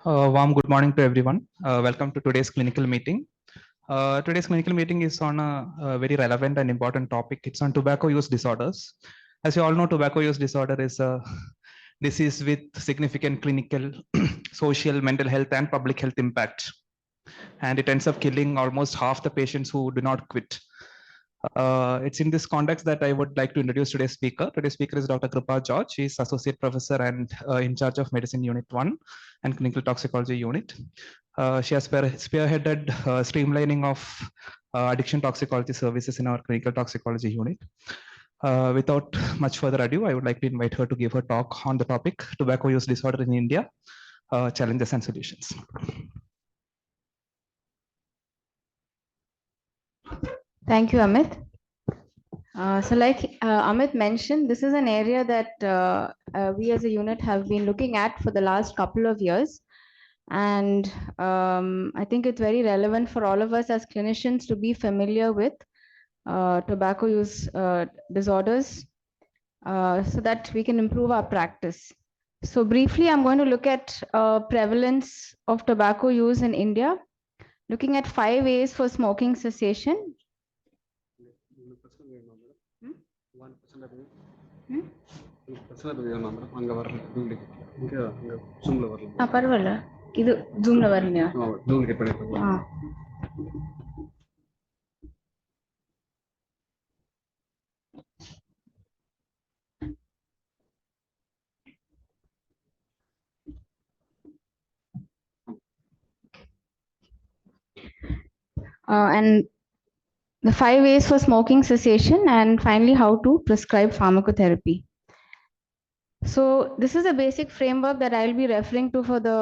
Warm good morning to everyone. Welcome to today's clinical meeting. Today's clinical meeting is on a very relevant and important topic. It's on tobacco use disorders. As you all know, tobacco use disorder is a disease with significant clinical, social, mental health, and public health impact. And it ends up killing almost half the patients who do not quit. It's in this context that I would like to introduce today's speaker. Today's speaker is Dr. Krupa George. She is Associate Professor and in charge of Medicine Unit 1 and Clinical Toxicology Unit. She has spearheaded streamlining of addiction toxicology services in our Clinical Toxicology Unit. Without much further ado, I would like to invite her to give her talk on the topic, tobacco use disorder in India, challenges and solutions. Thank you, Amit. So like Amit mentioned, this is an area that we as a unit have been looking at for the last couple of years. And I think it's very relevant for all of us as clinicians to be familiar with tobacco use disorders so that we can improve our practice. So briefly, I'm going to look at prevalence of tobacco use in India, looking at 5 ways for smoking cessation. பரவாயில்ல இது ஜூம்ல வரலையா and the 5 ways for smoking cessation, and finally how to prescribe pharmacotherapy. So this is a basic framework that I'll be referring to for the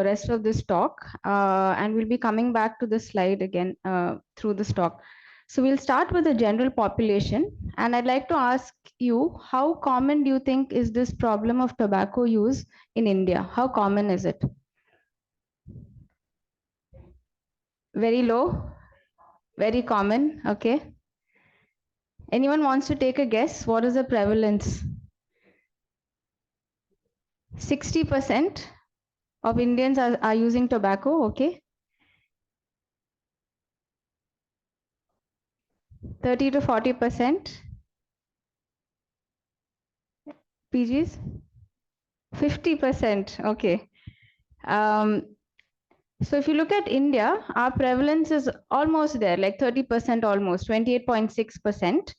rest of this talk, and we'll be coming back to this slide again through this talk. So we'll start with the general population, and I'd like to ask you, how common do you think is this problem of tobacco use in India? How common is it? Very low? Very common, okay. Anyone wants to take a guess? What is the prevalence? 60% of Indians are using tobacco, okay. 30 to 40%. PGs? 50%, okay. So if you look at India, our prevalence is almost there, like 30% almost, 28.6%.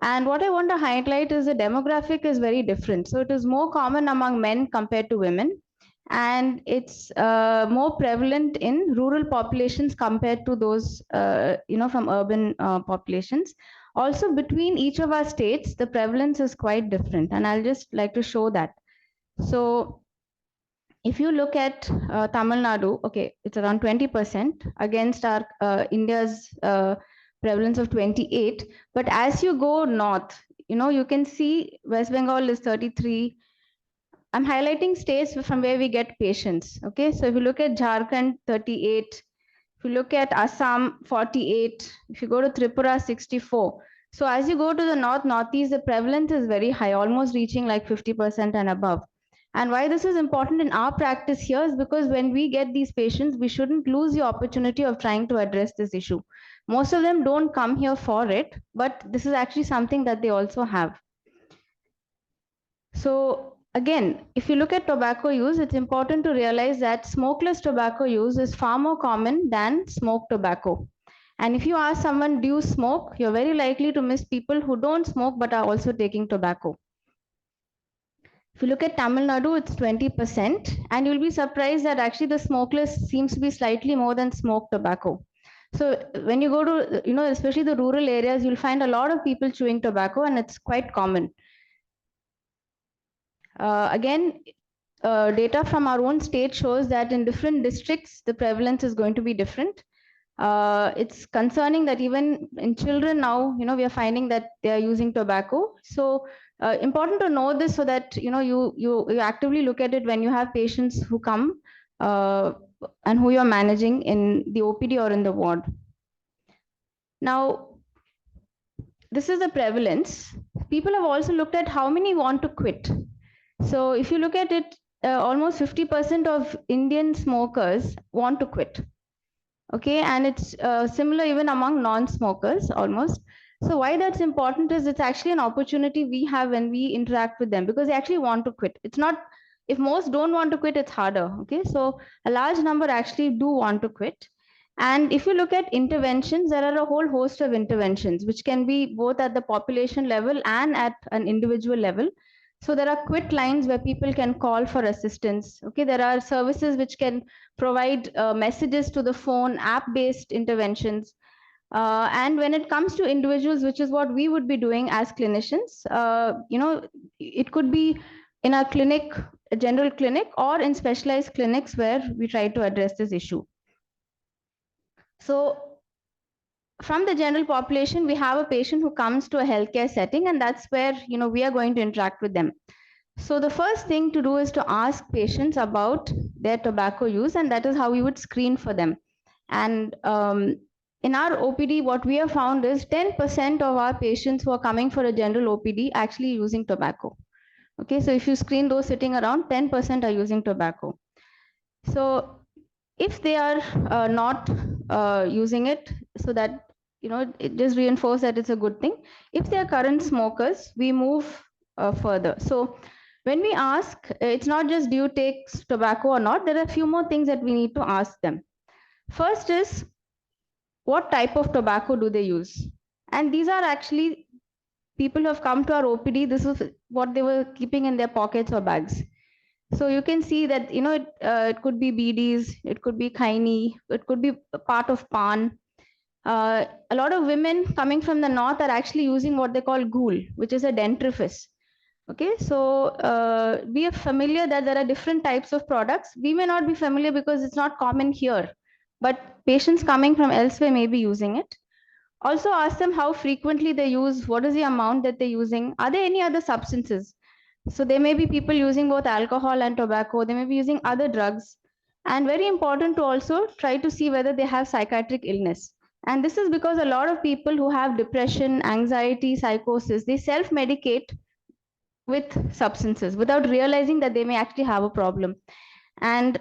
And what I want to highlight is the demographic is very different. So it is more common among men compared to women. And it's more prevalent in rural populations compared to those, from urban populations. Also, between each of our states, the prevalence is quite different. And I'll just like to show that. So if you look at Tamil Nadu, okay, it's around 20% against our India's prevalence of 28. But as you go north, you can see West Bengal is 33. I'm highlighting states from where we get patients. Okay, so if you look at Jharkhand, 38. If you look at Assam, 48. If you go to Tripura, 64. So as you go to the northeast, the prevalence is very high, almost reaching like 50% and above. And why this is important in our practice here is because when we get these patients, we shouldn't lose the opportunity of trying to address this issue. Most of them don't come here for it, but this is actually something that they also have. So again, if you look at tobacco use, it's important to realize that smokeless tobacco use is far more common than smoked tobacco. And if you ask someone, do you smoke? You're very likely to miss people who don't smoke but are also taking tobacco. If you look at Tamil Nadu, it's 20%, and you'll be surprised that actually the smokeless seems to be slightly more than smoked tobacco. So when you go to, especially the rural areas, you'll find a lot of people chewing tobacco, and it's quite common. Again, data from our own state shows that in different districts, the prevalence is going to be different. It's concerning that even in children now, we are finding that they are using tobacco. So important to know this so that, you actively look at it when you have patients who come and who you're managing in the OPD or in the ward. Now, this is the prevalence. People have also looked at how many want to quit. So if you look at it, almost 50% of Indian smokers want to quit. Okay, and it's similar even among non-smokers almost. So why that's important is it's actually an opportunity we have when we interact with them, because they actually want to quit. It's not, if most don't want to quit, it's harder. Okay, so a large number actually do want to quit. And if you look at interventions, there are a whole host of interventions which can be both at the population level and at an individual level. So there are quit lines where people can call for assistance. Okay, there are services which can provide messages to the phone, app-based interventions. And when it comes to individuals, which is what we would be doing as clinicians, it could be in a clinic, a general clinic, or in specialized clinics where we try to address this issue. So from the general population, we have a patient who comes to a healthcare setting, and that's where we are going to interact with them. So the first thing to do is to ask patients about their tobacco use, and that is how we would screen for them. And in our OPD, what we have found is 10% of our patients who are coming for a general OPD actually using tobacco. Okay, so if you screen those sitting around, 10% are using tobacco. So if they are not using it, so that it just reinforces that it's a good thing. If they are current smokers, we move further. So when we ask, it's not just do you take tobacco or not, there are a few more things that we need to ask them. First is, what type of tobacco do they use? And these are actually people who have come to our OPD, this is what they were keeping in their pockets or bags. So you can see that it could be BDs, it could be khaini, it could be a part of pan. A lot of women coming from the north are actually using what they call ghoul, which is a dentifrice. Okay, so we are familiar that there are different types of products. We may not be familiar because it's not common here, but patients coming from elsewhere may be using it. Also ask them how frequently they use, what is the amount that they're using, are there any other substances? So there may be people using both alcohol and tobacco, they may be using other drugs. And very important to also try to see whether they have psychiatric illness. And this is because a lot of people who have depression, anxiety, psychosis, they self-medicate with substances without realizing that they may actually have a problem. And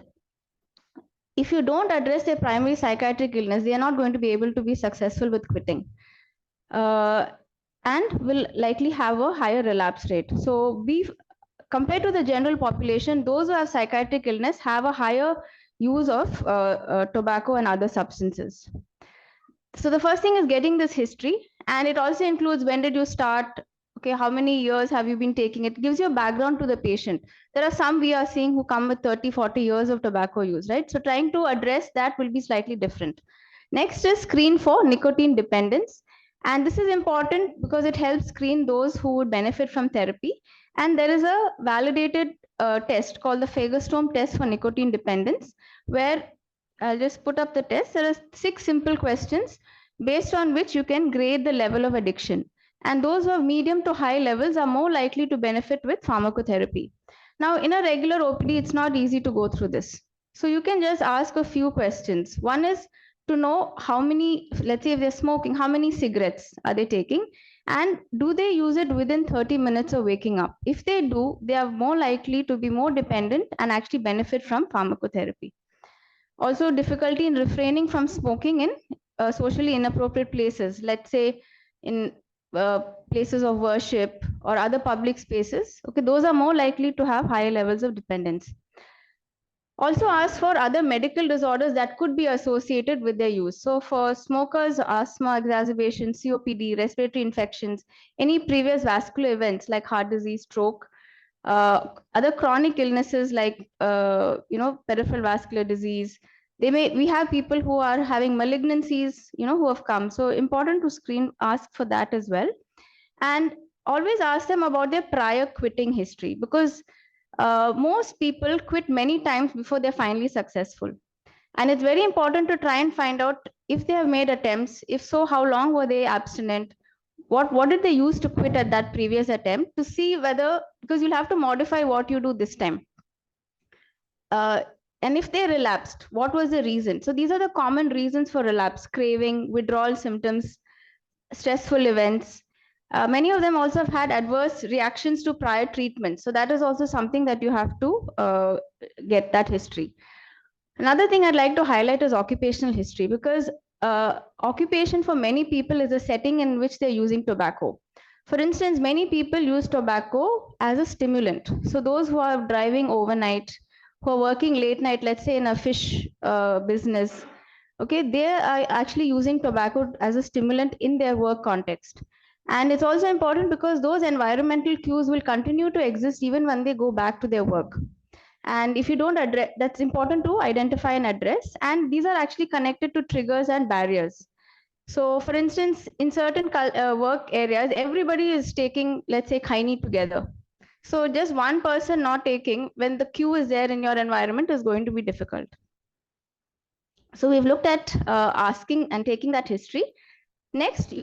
if you don't address their primary psychiatric illness, they are not going to be able to be successful with quitting. And will likely have a higher relapse rate. So compared to the general population, those who have psychiatric illness have a higher use of tobacco and other substances. So the first thing is getting this history, and it also includes when did you start, okay, how many years have you been taking it. Gives you a background to the patient. There are some we are seeing who come with 30-40 years of tobacco use, right? So trying to address that will be slightly different. Next is screen for nicotine dependence. And this is important because it helps screen those who would benefit from therapy. And there is a validated test called the Fagerstrom test for nicotine dependence, where I'll just put up the test. There are 6 simple questions based on which you can grade the level of addiction. And those who have medium to high levels are more likely to benefit with pharmacotherapy. Now, in a regular OPD, it's not easy to go through this. So you can just ask a few questions. One is to know how many, let's say if they're smoking, how many cigarettes are they taking? And do they use it within 30 minutes of waking up? If they do, they are more likely to be more dependent and actually benefit from pharmacotherapy. Also, difficulty in refraining from smoking in socially inappropriate places, let's say in places of worship or other public spaces. Okay, those are more likely to have higher levels of dependence. Also ask for other medical disorders that could be associated with their use. So for smokers, asthma, exacerbation, COPD, respiratory infections, any previous vascular events like heart disease, stroke, other chronic illnesses like peripheral vascular disease. We have people who are having malignancies, who have come. So important to ask for that as well. And always ask them about their prior quitting history, because most people quit many times before they're finally successful. And it's very important to try and find out if they have made attempts. If so, how long were they abstinent? What did they use to quit at that previous attempt, to see whether, because you'll have to modify what you do this time. And if they relapsed, what was the reason? So these are the common reasons for relapse: craving, withdrawal symptoms, stressful events. Many of them also have had adverse reactions to prior treatment. So that is also something that you have to get that history. Another thing I'd like to highlight is occupational history, because occupation for many people is a setting in which they're using tobacco. For instance, many people use tobacco as a stimulant. So those who are driving overnight, who are working late night, let's say in a fish business, okay, they are actually using tobacco as a stimulant in their work context. And it's also important because those environmental cues will continue to exist even when they go back to their work. And if you don't address, that's important to identify and address. And these are actually connected to triggers and barriers. So for instance, in certain work areas, everybody is taking, let's say, khaini together. So just one person not taking, when the cue is there in your environment, is going to be difficult. So we've looked at asking and taking that history. Next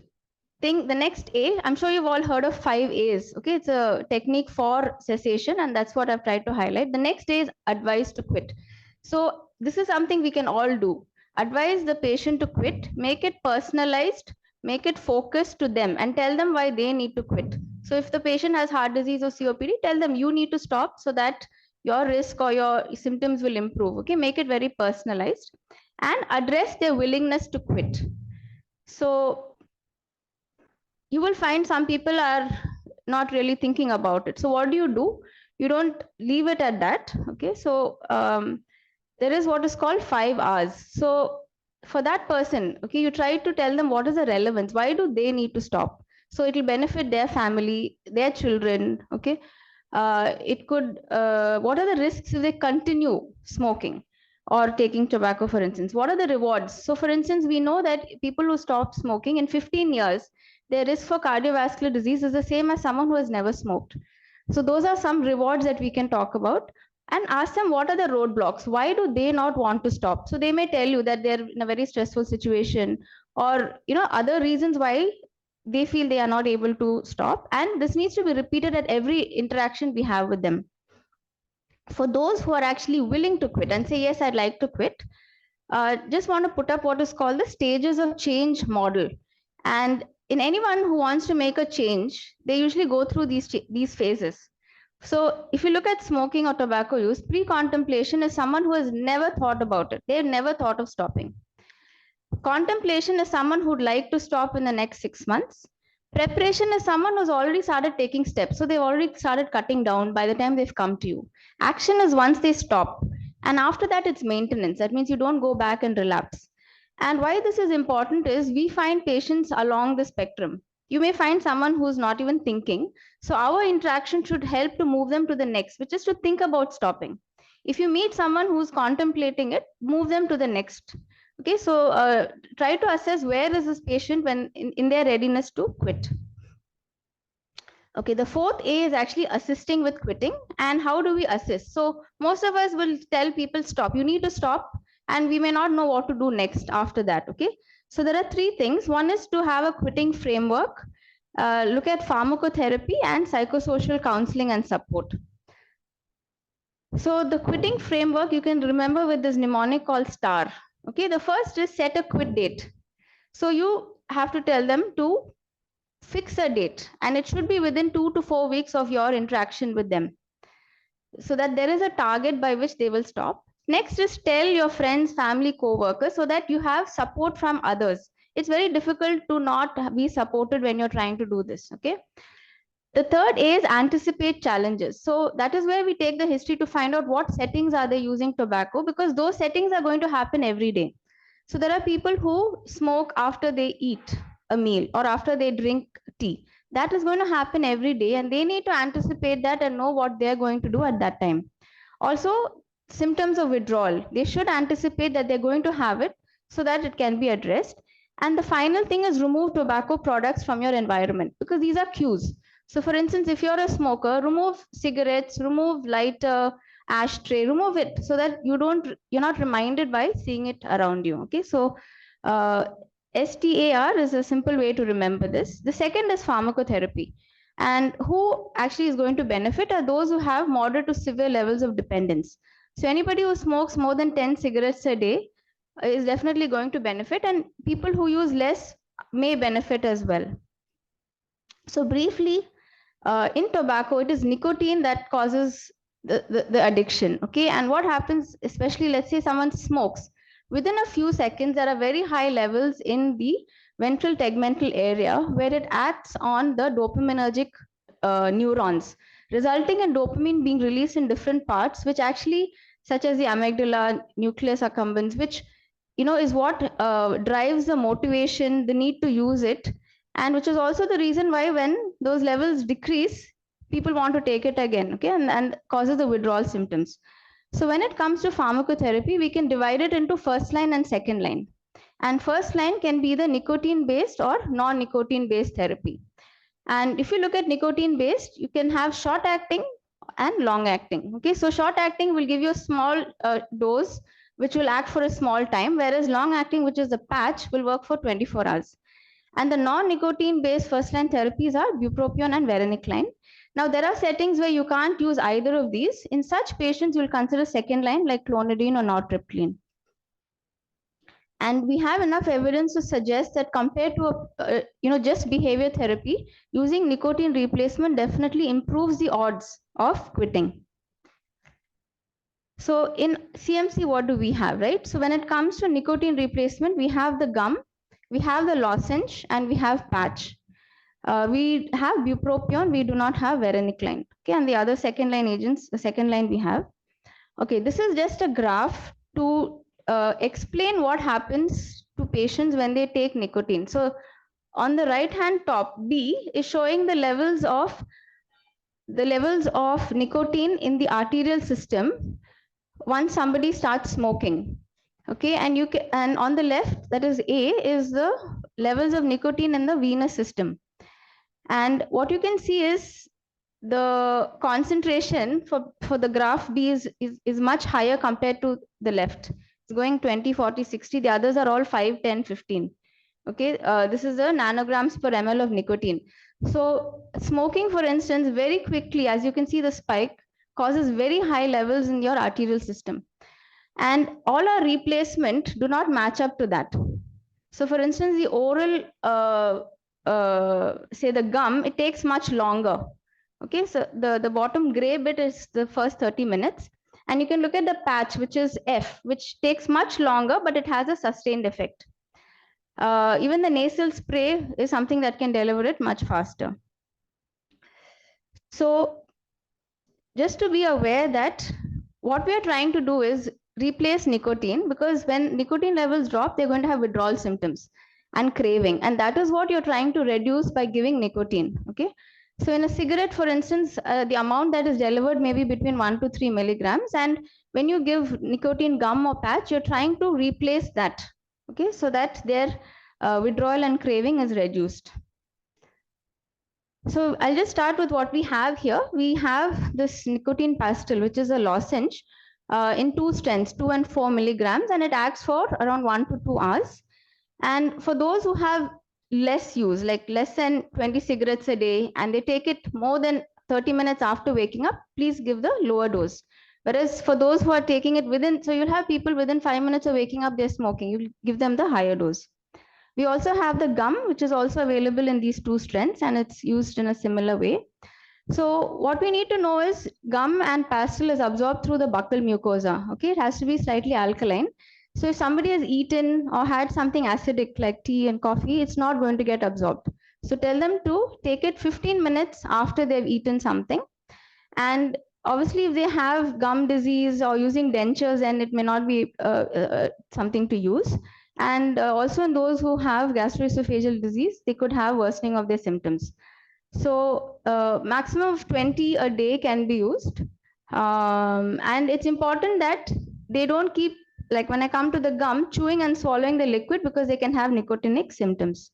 thing, the next A, I'm sure you've all heard of 5 A's. Okay, it's a technique for cessation, and that's what I've tried to highlight. The next A is advice to quit. So this is something we can all do. Advise the patient to quit, make it personalized, make it focused to them, and tell them why they need to quit. So if the patient has heart disease or COPD, tell them you need to stop so that your risk or your symptoms will improve. Okay, make it very personalized and address their willingness to quit. So you will find some people are not really thinking about it. So what do? You don't leave it at that. Okay, so there is what is called 5 R's. So for that person, okay, you try to tell them what is the relevance. Why do they need to stop? So it will benefit their family, their children. Okay, it could. What are the risks if they continue smoking or taking tobacco, for instance? What are the rewards? So, for instance, we know that people who stop smoking in 15 years, their risk for cardiovascular disease is the same as someone who has never smoked. So, those are some rewards that we can talk about, and ask them what are the roadblocks. Why do they not want to stop? So, they may tell you that they're in a very stressful situation, or other reasons why they feel they are not able to stop, and this needs to be repeated at every interaction we have with them. For those who are actually willing to quit and say, yes, I'd like to quit, just want to put up what is called the stages of change model. And in anyone who wants to make a change, they usually go through these phases. So if you look at smoking or tobacco use, pre-contemplation is someone who has never thought about it. They've never thought of stopping. Contemplation is someone who'd like to stop in the next 6 months. Preparation is someone who's already started taking steps. So they've already started cutting down by the time they've come to you. Action is once they stop. And after that, it's maintenance. That means you don't go back and relapse. And why this is important is we find patients along the spectrum. You may find someone who's not even thinking. So our interaction should help to move them to the next, which is to think about stopping. If you meet someone who's contemplating it, move them to the next. Okay, so try to assess where is this patient when in their readiness to quit. Okay, the 4th A is actually assisting with quitting. And how do we assist? So most of us will tell people stop. You need to stop, and we may not know what to do next after that. Okay, so there are 3 things. One is to have a quitting framework. Look at pharmacotherapy and psychosocial counseling and support. So the quitting framework you can remember with this mnemonic called STAR. Okay, the first is set a quit date. So you have to tell them to fix a date, and it should be within 2 to 4 weeks of your interaction with them, so that there is a target by which they will stop. Next is tell your friends, family, co-workers, so that you have support from others. It's very difficult to not be supported when you're trying to do this. Okay. The 3rd is anticipate challenges. So that is where we take the history to find out what settings are they using tobacco, because those settings are going to happen every day. So there are people who smoke after they eat a meal or after they drink tea. That is going to happen every day, and they need to anticipate that and know what they're going to do at that time. Also, symptoms of withdrawal. They should anticipate that they're going to have it so that it can be addressed. And the final thing is remove tobacco products from your environment, because these are cues. So for instance, if you're a smoker, remove cigarettes, remove lighter, ashtray, remove it so that you're not reminded by seeing it around you. Okay, so STAR is a simple way to remember this. The second is pharmacotherapy. And who actually is going to benefit are those who have moderate to severe levels of dependence. So anybody who smokes more than 10 cigarettes a day is definitely going to benefit, and people who use less may benefit as well. So briefly, in tobacco, it is nicotine that causes the addiction. Okay, and what happens, especially let's say someone smokes, within a few seconds, there are very high levels in the ventral tegmental area where it acts on the dopaminergic neurons, resulting in dopamine being released in different parts, which actually, such as the amygdala, nucleus accumbens, which is what drives the motivation, the need to use it, and which is also the reason why when those levels decrease, people want to take it again, okay, and causes the withdrawal symptoms. So when it comes to pharmacotherapy, we can divide it into first line and second line. And first line can be the nicotine based or non nicotine based therapy. And if you look at nicotine based, you can have short acting and long acting. Okay, so short acting will give you a small dose which will act for a small time, whereas long acting, which is the patch, will work for 24 hours. And the non nicotine based first line therapies are bupropion and varenicline. Now, there are settings where you can't use either of these. In such patients, you'll consider second line like clonidine or nortriptyline. And we have enough evidence to suggest that compared to just behavior therapy, using nicotine replacement definitely improves the odds of quitting. So in CMC, what do we have, right? So when it comes to nicotine replacement, we have the gum, we have the lozenge, and we have patch. We have bupropion, we do not have varenicline. Okay, and the other second line agents, the second line we have. Okay, this is just a graph to explain what happens to patients when they take nicotine. So on the right hand top, B is showing the levels of nicotine in the arterial system once somebody starts smoking. Okay, and and on the left, that is A, is the levels of nicotine in the venous system. And what you can see is the concentration for the graph B is much higher compared to the left. It's going 20, 40, 60. The others are all 5, 10, 15. Okay, this is the nanograms per ml of nicotine. So smoking, for instance, very quickly, as you can see the spike, causes very high levels in your arterial system. And all our replacement do not match up to that. So for instance, the oral, say the gum, it takes much longer. Okay, so the bottom gray bit is the first 30 minutes. And you can look at the patch, which is F, which takes much longer, but it has a sustained effect. Even the nasal spray is something that can deliver it much faster. So just to be aware that what we are trying to do is replace nicotine, because when nicotine levels drop, they're going to have withdrawal symptoms and craving. And that is what you're trying to reduce by giving nicotine. Okay. So in a cigarette, for instance, the amount that is delivered may be between 1 to 3 milligrams. And when you give nicotine gum or patch, you're trying to replace that. Okay. So that their withdrawal and craving is reduced. So I'll just start with what we have here. We have this nicotine pastille, which is a lozenge in two strengths, 2 and 4 milligrams, and it acts for around 1 to 2 hours. And for those who have less use, like less than 20 cigarettes a day, and they take it more than 30 minutes after waking up, please give the lower dose. Whereas for those who are taking it within, so you'll have people within 5 minutes of waking up, they're smoking, you give them the higher dose. We also have the gum, which is also available in these two strengths, and it's used in a similar way. So what we need to know is gum and pastille is absorbed through the buccal mucosa. Okay, it has to be slightly alkaline. So if somebody has eaten or had something acidic like tea and coffee, it's not going to get absorbed. So tell them to take it 15 minutes after they've eaten something. And obviously, if they have gum disease or using dentures, then it may not be something to use. And also in those who have gastroesophageal disease, they could have worsening of their symptoms. So maximum of 20 a day can be used. And it's important that they don't keep, like when I come to the gum, chewing and swallowing the liquid, because they can have nicotinic symptoms.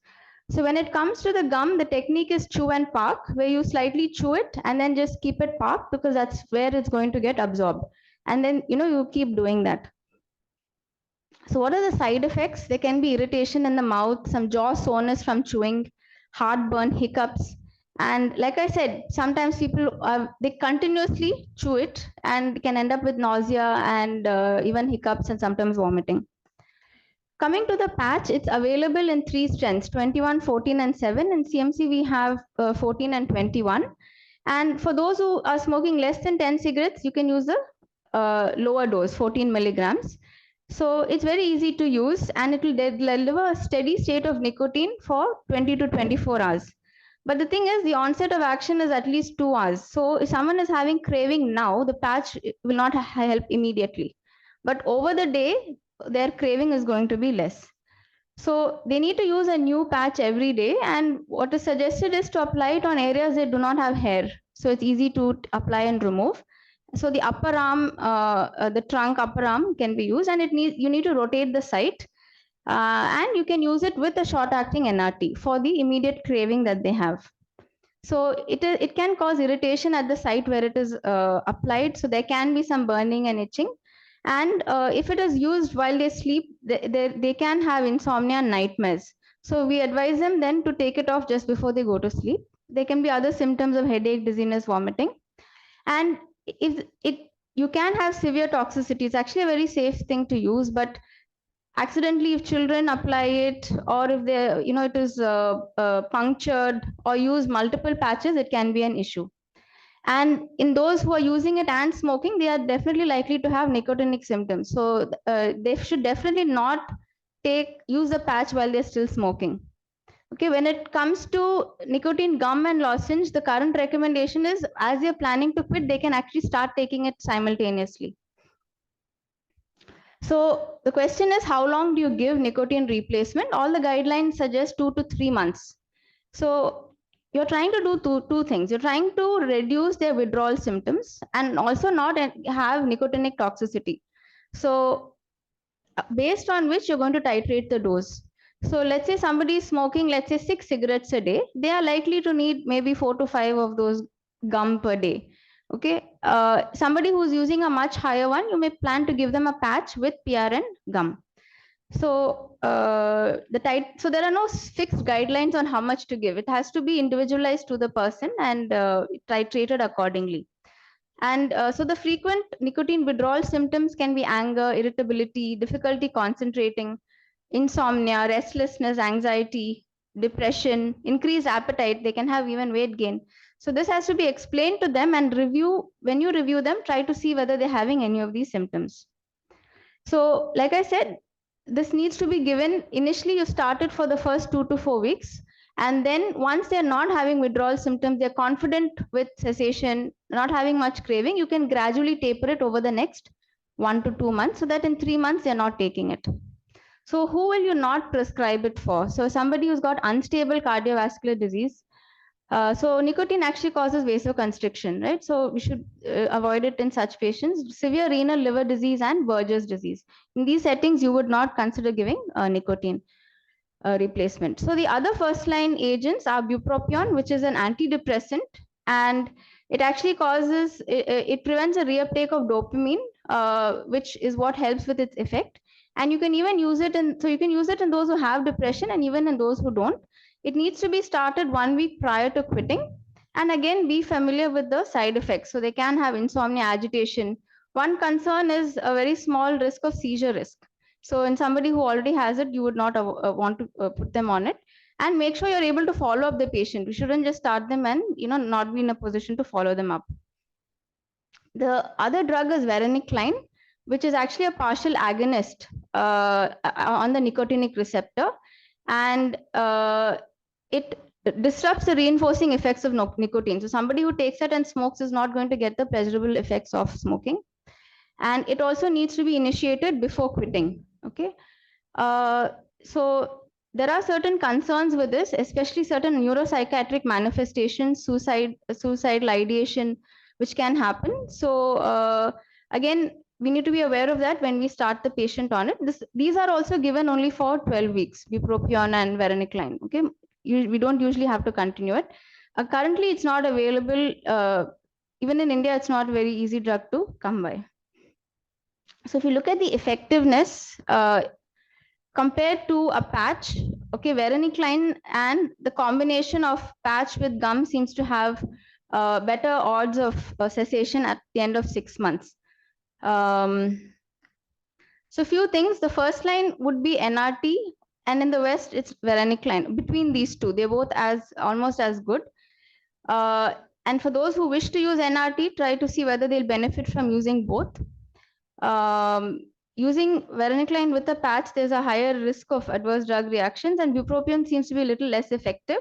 So when it comes to the gum, the technique is chew and park, where you slightly chew it and then just keep it parked, because that's where it's going to get absorbed. And then, you keep doing that. So what are the side effects? There can be irritation in the mouth, some jaw soreness from chewing, heartburn, hiccups. And like I said, sometimes people, they continuously chew it and can end up with nausea and even hiccups and sometimes vomiting. Coming to the patch, it's available in 3 strengths, 21, 14, and 7. In CMC, we have 14 and 21. And for those who are smoking less than 10 cigarettes, you can use the lower dose, 14 milligrams. So it's very easy to use, and it will deliver a steady state of nicotine for 20 to 24 hours. But the thing is, the onset of action is at least 2 hours. So if someone is having craving now, the patch will not help immediately. But over the day, their craving is going to be less. So they need to use a new patch every day, and what is suggested is to apply it on areas that do not have hair. So it's easy to apply and remove. So the upper arm, the trunk upper arm can be used, and you need to rotate the site, and you can use it with a short-acting NRT for the immediate craving that they have. So it can cause irritation at the site where it is applied. So there can be some burning and itching. And if it is used while they sleep, they can have insomnia and nightmares. So we advise them then to take it off just before they go to sleep. There can be other symptoms of headache, dizziness, vomiting. And if you can have severe toxicity, it's actually a very safe thing to use, but accidentally if children apply it, or if they it is punctured or use multiple patches, it can be an issue. And in those who are using it and smoking, they are definitely likely to have nicotinic symptoms. So they should definitely not use the patch while they're still smoking. Okay, when it comes to nicotine gum and lozenge, the current recommendation is, as they're planning to quit, they can actually start taking it simultaneously. So the question is, how long do you give nicotine replacement? All the guidelines suggest 2 to 3 months. So you're trying to do two things. You're trying to reduce their withdrawal symptoms and also not have nicotinic toxicity. So based on which you're going to titrate the dose. So let's say somebody is smoking, let's say 6 cigarettes a day. They are likely to need maybe 4 to 5 of those gum per day. Okay, somebody who's using a much higher one, you may plan to give them a patch with PRN gum. So so there are no fixed guidelines on how much to give. It has to be individualized to the person and titrated accordingly. And so the frequent nicotine withdrawal symptoms can be anger, irritability, difficulty concentrating, insomnia, restlessness, anxiety, depression, increased appetite. They can have even weight gain. So this has to be explained to them, and when you review them, try to see whether they're having any of these symptoms. So like I said, this needs to be given. Initially, you start it for the first 2 to 4 weeks. And then once they're not having withdrawal symptoms, they're confident with cessation, not having much craving, you can gradually taper it over the next 1 to 2 months, so that in 3 months, they're not taking it. So who will you not prescribe it for? So somebody who's got unstable cardiovascular disease. So nicotine actually causes vasoconstriction, right? So we should avoid it in such patients. Severe renal, liver disease, and Berger's disease. In these settings, you would not consider giving nicotine replacement. So the other first-line agents are bupropion, which is an antidepressant, and it actually causes, it prevents a reuptake of dopamine, which is what helps with its effect. And you can even use it so you can use it in those who have depression and even in those who don't. It needs to be started 1 week prior to quitting. And again, be familiar with the side effects. So they can have insomnia, agitation. One concern is a very small risk of seizure risk. So in somebody who already has it, you would not want to put them on it. And make sure you're able to follow up the patient. You shouldn't just start them and not be in a position to follow them up. The other drug is varenicline, which is actually a partial agonist on the nicotinic receptor. And it disrupts the reinforcing effects of nicotine. So somebody who takes it and smokes is not going to get the pleasurable effects of smoking. And it also needs to be initiated before quitting. Okay. So there are certain concerns with this, especially certain neuropsychiatric manifestations, suicidal ideation, which can happen. So again, we need to be aware of that when we start the patient on it. These are also given only for 12 weeks, bupropion and varenicline. Okay, we don't usually have to continue it. Currently, it's not available. Even in India, it's not a very easy drug to come by. So if you look at the effectiveness compared to a patch, okay, varenicline and the combination of patch with gum seems to have better odds of cessation at the end of 6 months. So few things, the first line would be NRT, and in the West, it's varenicline. Between these two, they're both almost as good. And for those who wish to use NRT, try to see whether they'll benefit from using both. Using varenicline with a patch, there's a higher risk of adverse drug reactions, and bupropion seems to be a little less effective.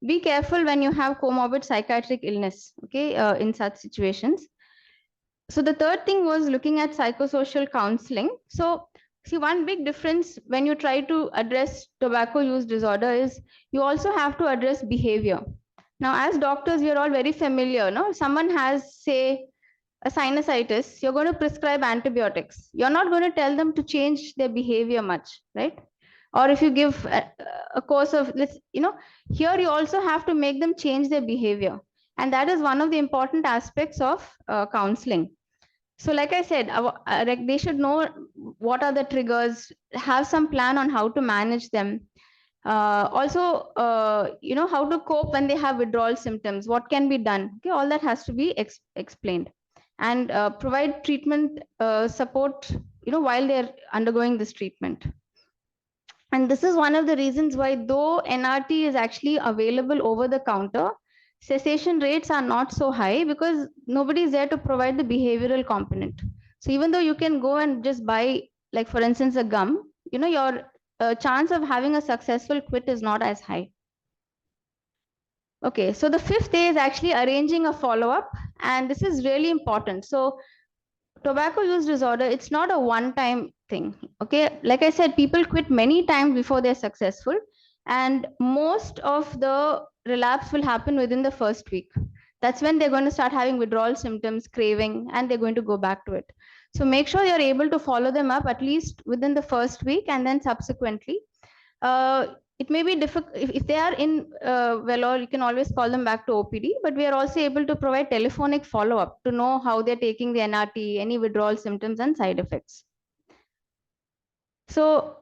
Be careful when you have comorbid psychiatric illness, okay, in such situations. So the third thing was looking at psychosocial counseling. So see, one big difference when you try to address tobacco use disorder is you also have to address behavior. Now, as doctors, we are all very familiar. No, if someone has, say, a sinusitis, you're going to prescribe antibiotics. You're not going to tell them to change their behavior much, right? Or if you give a course of, here you also have to make them change their behavior. And that is one of the important aspects of counseling. So like I said, they should know what are the triggers, have some plan on how to manage them. Also, how to cope when they have withdrawal symptoms, what can be done. Okay, all that has to be explained, and provide treatment support, while they're undergoing this treatment. And this is one of the reasons why, though NRT is actually available over the counter, cessation rates are not so high because nobody is there to provide the behavioral component. So even though you can go and just buy, like for instance, a gum, your chance of having a successful quit is not as high. Okay, so the fifth day is actually arranging a follow-up, and this is really important. So tobacco use disorder, it's not a one-time thing. Okay, like I said, people quit many times before they're successful, and most of the relapse will happen within the first week. That's when they're going to start having withdrawal symptoms, craving, and they're going to go back to it. So make sure you're able to follow them up at least within the first week, and then subsequently. It may be difficult if they are in or you can always call them back to OPD, but we are also able to provide telephonic follow-up to know how they're taking the NRT, any withdrawal symptoms and side effects. So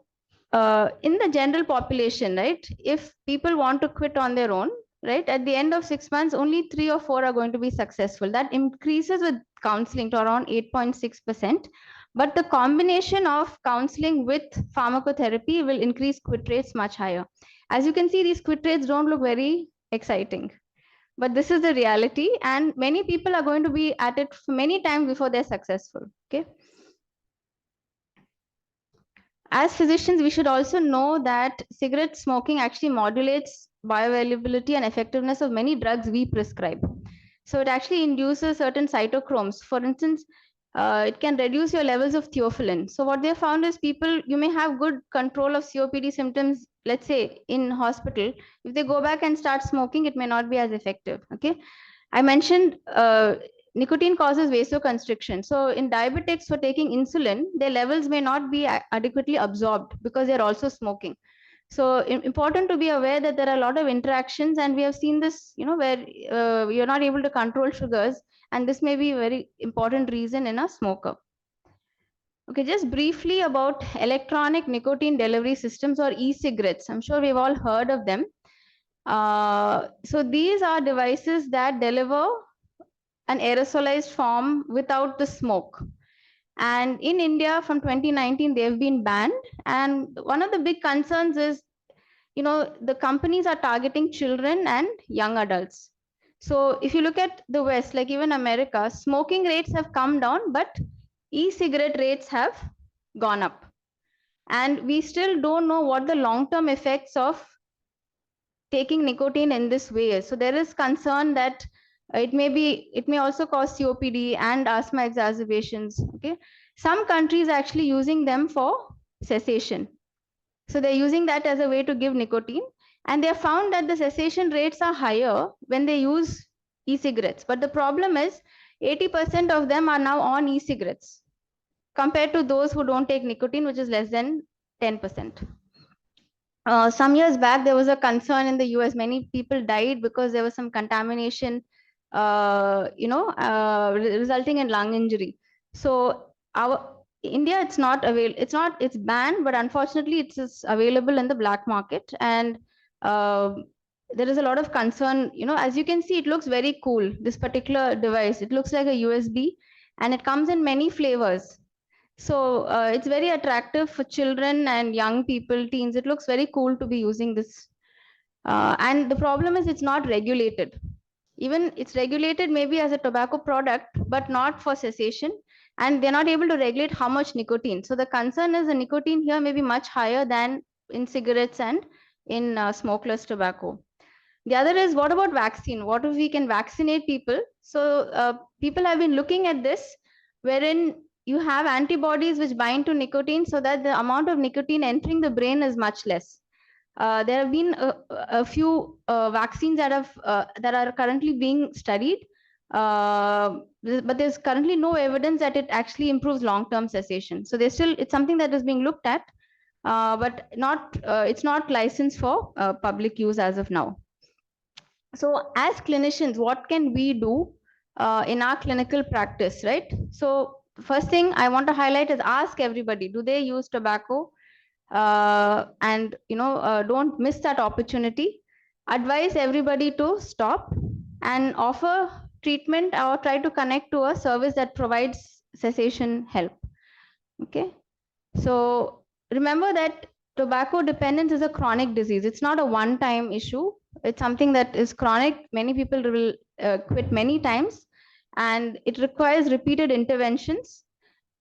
in the general population, right, if people want to quit on their own, right, at the end of 6 months, only 3 or 4 are going to be successful. That increases with counseling to around 8.6%. But the combination of counseling with pharmacotherapy will increase quit rates much higher. As you can see, these quit rates don't look very exciting, but this is the reality, and many people are going to be at it for many times before they're successful. Okay. As physicians, we should also know that cigarette smoking actually modulates bioavailability and effectiveness of many drugs we prescribe. So it actually induces certain cytochromes. For instance, it can reduce your levels of theophylline. So what they found is people, you may have good control of COPD symptoms, let's say in hospital. If they go back and start smoking, it may not be as effective. Okay. I mentioned nicotine causes vasoconstriction. So in diabetics for taking insulin, their levels may not be adequately absorbed because they're also smoking. So important to be aware that there are a lot of interactions, and we have seen this, where you're not able to control sugars, and this may be a very important reason in a smoker. Okay, just briefly about electronic nicotine delivery systems, or e-cigarettes. I'm sure we've all heard of them. So these are devices that deliver an aerosolized form without the smoke. And in India from 2019, they've been banned. And one of the big concerns is, the companies are targeting children and young adults. So if you look at the West, like even America, smoking rates have come down, but e-cigarette rates have gone up. And we still don't know what the long-term effects of taking nicotine in this way is. So there is concern that it may also cause COPD and asthma exacerbations. Okay, some countries are actually using them for cessation. So they're using that as a way to give nicotine, and they have found that the cessation rates are higher when they use e-cigarettes. But the problem is 80% of them are now on e-cigarettes compared to those who don't take nicotine, which is less than 10%. Some years back, there was a concern in the US. Many people died because there was some contamination, resulting in lung injury. So India, it's not available. It's banned, but unfortunately, it's available in the black market. And there is a lot of concern. As you can see, it looks very cool. This particular device, it looks like a USB, and it comes in many flavors. So it's very attractive for children and young people, teens. It looks very cool to be using this. And the problem is it's not regulated. Even it's regulated maybe as a tobacco product, but not for cessation. And they're not able to regulate how much nicotine. So the concern is the nicotine here may be much higher than in cigarettes and in smokeless tobacco. The other is, what about vaccine? What if we can vaccinate people? So people have been looking at this, wherein you have antibodies which bind to nicotine so that the amount of nicotine entering the brain is much less. There have been a few vaccines that are currently being studied, but there's currently no evidence that it actually improves long-term cessation. So it's something that is being looked at, but it's not licensed for public use as of now. So as clinicians, what can we do in our clinical practice, right? So first thing I want to highlight is ask everybody, do they use tobacco? And don't miss that opportunity. Advise everybody to stop and offer treatment or try to connect to a service that provides cessation help. Okay, so remember that tobacco dependence is a chronic disease. It's not a one-time issue. It's something that is chronic. Many people will quit many times, and it requires repeated interventions.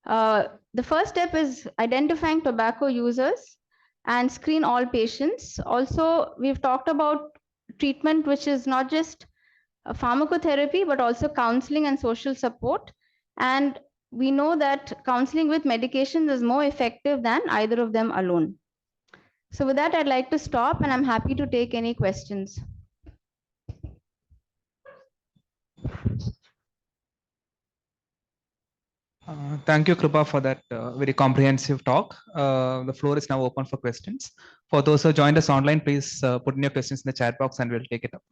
The first step is identifying tobacco users and screen all patients. Also, we've talked about treatment, which is not just pharmacotherapy, but also counseling and social support. And we know that counseling with medications is more effective than either of them alone. So with that, I'd like to stop, and I'm happy to take any questions. Thank you, Krupa, for that very comprehensive talk. The floor is now open for questions. For those who joined us online, please put in your questions in the chat box and we'll take it up.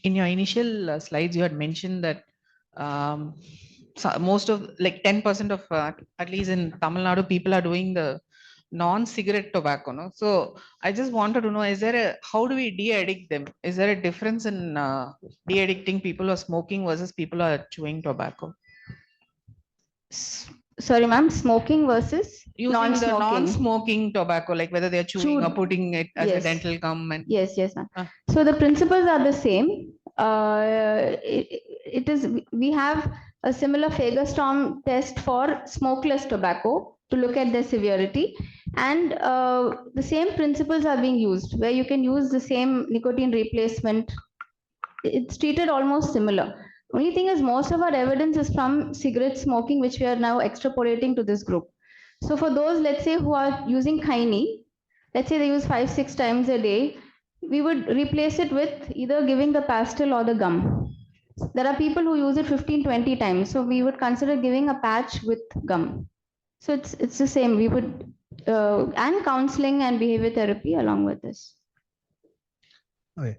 In your initial slides, you had mentioned that most of, like 10% of, at least in Tamil Nadu, people are doing the non-cigarette tobacco. No? So I just wanted to know, how do we de-addict them? Is there a difference in de-addicting people who are smoking versus people who are chewing tobacco? Sorry, ma'am, smoking versus using non-smoking. the non-smoking tobacco, like whether they're chewing or putting it as Yes. a dental gum. And Yes, ma'am. So the principles are the same. It is, we have a similar Fagerstorm test for smokeless tobacco to look at their severity, and the same principles are being used, where you can use the same nicotine replacement. It's treated almost similar. Only thing is, most of our evidence is from cigarette smoking, which we are now extrapolating to this group. So for those, let's say, who are using Kine, let's say they use 5-6 times a day, we would replace it with either giving the pastil or the gum. There are people who use it 15-20 times, so we would consider giving a patch with gum. So it's the same. We would and counseling and behavior therapy along with this. Okay.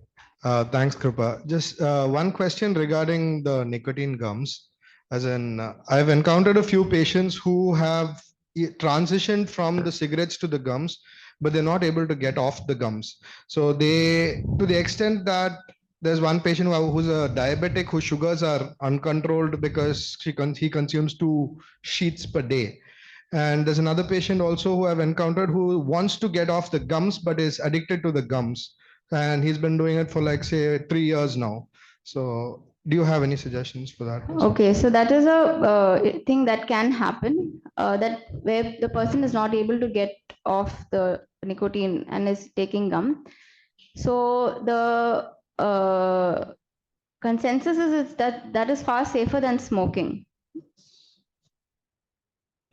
Thanks, Krupa. Just one question regarding the nicotine gums. As in, I've encountered a few patients who have transitioned from the cigarettes to the gums, but they're not able to get off the gums. So they, to the extent that there's one patient who's a diabetic whose sugars are uncontrolled because he consumes 2 sheets per day. And there's another patient also who I've encountered who wants to get off the gums, but is addicted to the gums. And he's been doing it for like, say, 3 years now. So do you have any suggestions for that? Okay, so that is a thing that can happen, that where the person is not able to get off the nicotine and is taking gum. So the consensus is that is far safer than smoking.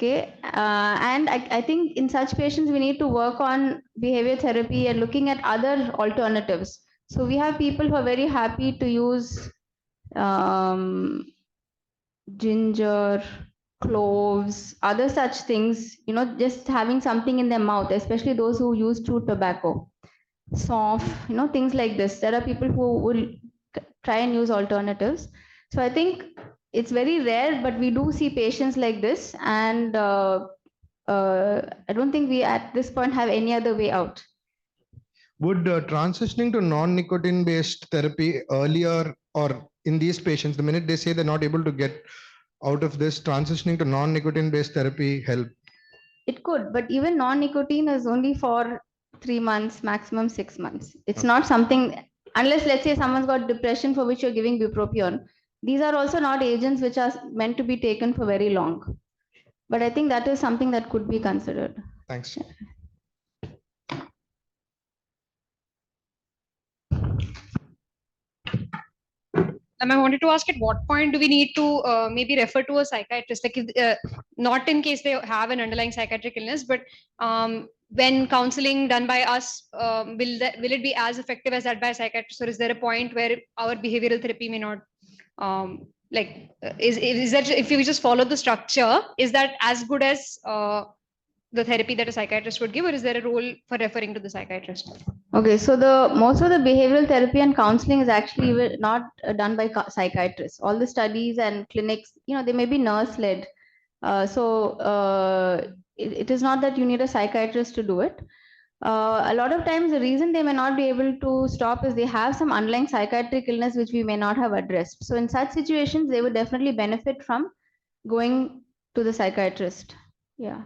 Okay, and I think in such patients, we need to work on behavior therapy and looking at other alternatives. So we have people who are very happy to use ginger, cloves, other such things, just having something in their mouth, especially those who use chew tobacco, soft, things like this. There are people who will try and use alternatives. So I think it's very rare, but we do see patients like this, and I don't think we at this point have any other way out. would transitioning to non-nicotine based therapy earlier, or in these patients, the minute they say they're not able to get out of this, transitioning to non-nicotine based therapy help? It could, but even non-nicotine is only for 3 months, maximum 6 months. It's Okay. not something, unless let's say someone's got depression for which you're giving bupropion. These are also not agents which are meant to be taken for very long. But I think that is something that could be considered. Thanks. I wanted to ask, at what point do we need to maybe refer to a psychiatrist? Like, if, not in case they have an underlying psychiatric illness, but when counseling done by us, will it be as effective as that by a psychiatrist, or is there a point where our behavioral therapy may not? Is that, if you just follow the structure, is that as good as the therapy that a psychiatrist would give, or is there a role for referring to the psychiatrist? Okay, so the most of the behavioral therapy and counseling is actually not done by psychiatrists. All the studies and clinics, they may be nurse led. It is not that you need a psychiatrist to do it. A lot of times the reason they may not be able to stop is they have some underlying psychiatric illness which we may not have addressed. So in such situations, they would definitely benefit from going to the psychiatrist. Yeah.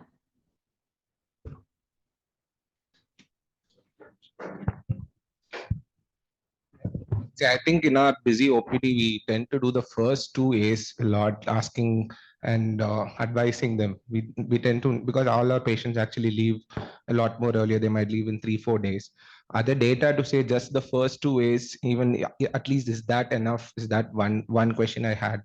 See, I think in our busy OPD, we tend to do the first two A's a lot, asking and advising them. We tend to, because all our patients actually leave a lot more earlier. They might leave in 3-4 days. Are there data to say just the first two A's, even at least, is that enough? Is that one question I had?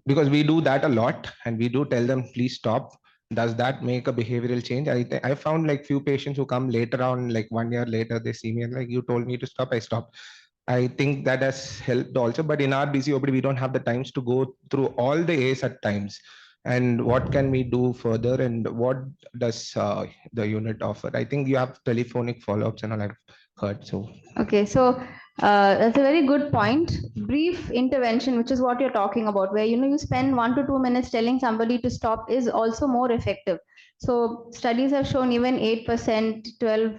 Because we do that a lot, and we do tell them, please stop. Does that make a behavioral change? I found like few patients who come later on, like 1 year later, they see me and like, you told me to stop, I stopped. I think that has helped also, but in our busy OPD, we don't have the times to go through all the A's at times. And what can we do further, and what does the unit offer? I think you have telephonic follow-ups and all, I've heard. So Okay, so that's a very good point. Brief intervention, which is what you're talking about, where you spend 1 to 2 minutes telling somebody to stop, is also more effective. So studies have shown even 8%, 12,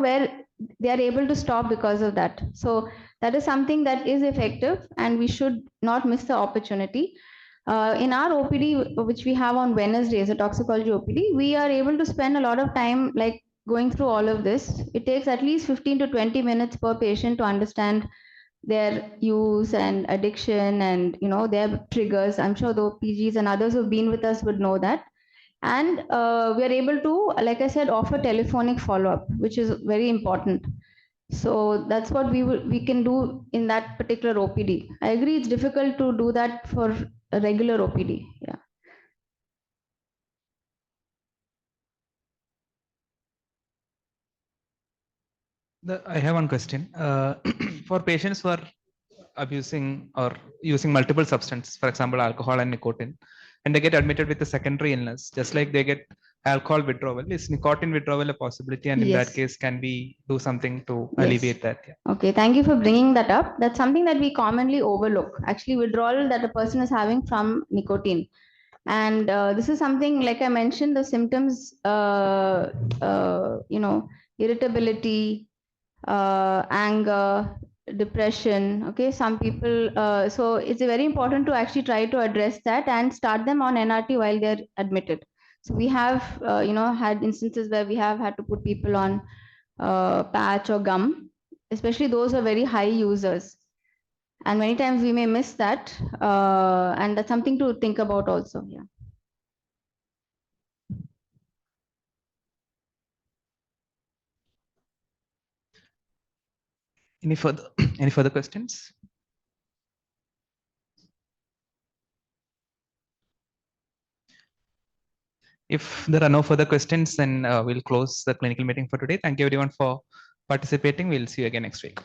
where they are able to stop because of that. So that is something that is effective, and we should not miss the opportunity. In our OPD, which we have on Wednesdays, a toxicology OPD, we are able to spend a lot of time like going through all of this. It takes at least 15 to 20 minutes per patient to understand their use and addiction and their triggers. I'm sure the PGs and others who've been with us would know that. And we are able to, like I said, offer telephonic follow-up, which is very important. So that's what we can do in that particular OPD. I agree it's difficult to do that for a regular OPD. Yeah. I have one question. For patients who are abusing or using multiple substances, for example, alcohol and nicotine, and they get admitted with a secondary illness, just like they get alcohol withdrawal, is nicotine withdrawal a possibility? And in that case, can we do something to alleviate that? Yeah. Okay, thank you for bringing that up. That's something that we commonly overlook, actually, withdrawal that a person is having from nicotine. And this is something, like I mentioned, the symptoms, irritability, anger, depression. Okay, some people, so it's very important to actually try to address that and start them on NRT while they're admitted. So we have, had instances where we have had to put people on patch or gum, especially those who are very high users. And many times we may miss that, and that's something to think about also. Yeah. Any further questions? If there are no further questions, then we'll close the clinical meeting for today. Thank you everyone for participating. We'll see you again next week.